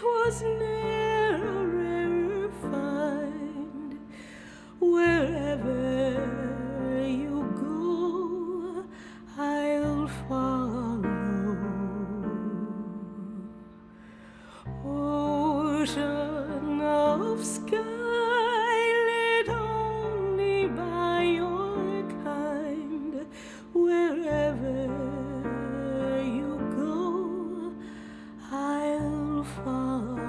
'twas ne'er a rarer find. Wherever you go, I'll follow. Ocean of sky lit only by your kind, wherever you go, I'll follow.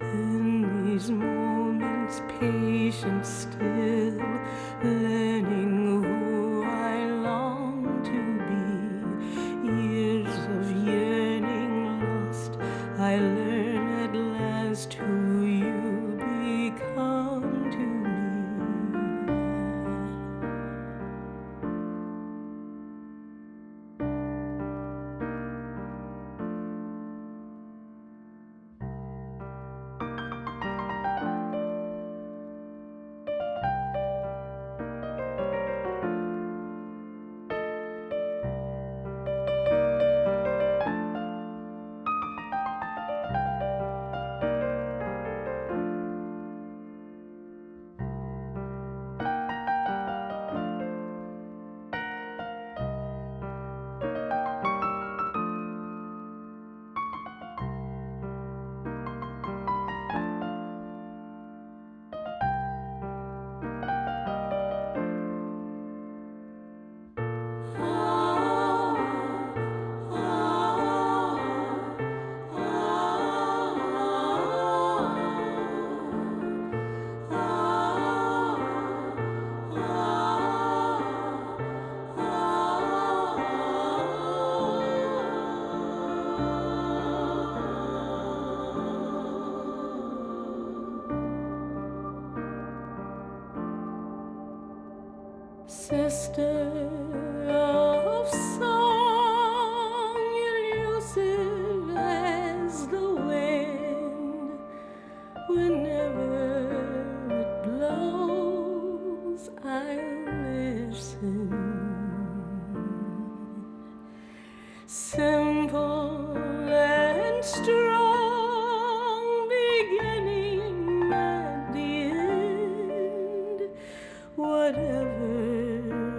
In these moments, patient still, learning who I long to be. Years of yearning lost, I learn at last who you become to me. Sister of song, elusive as the wind, whenever it blows, I'll listen. Simple and strong, beginning at the end, whatever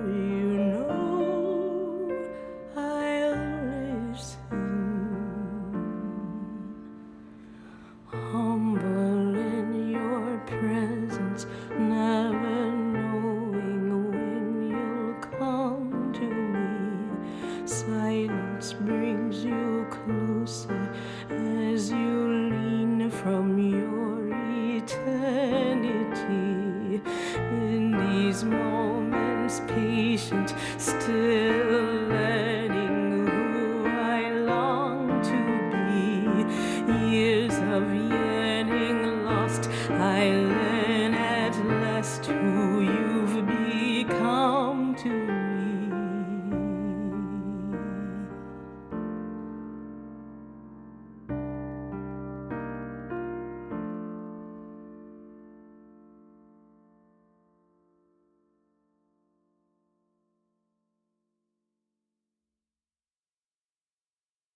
you know, I'll listen. Humble in your presence, never knowing when you'll come to me. Silence brings you closer as you lean from your eternity. In these moments, patient still,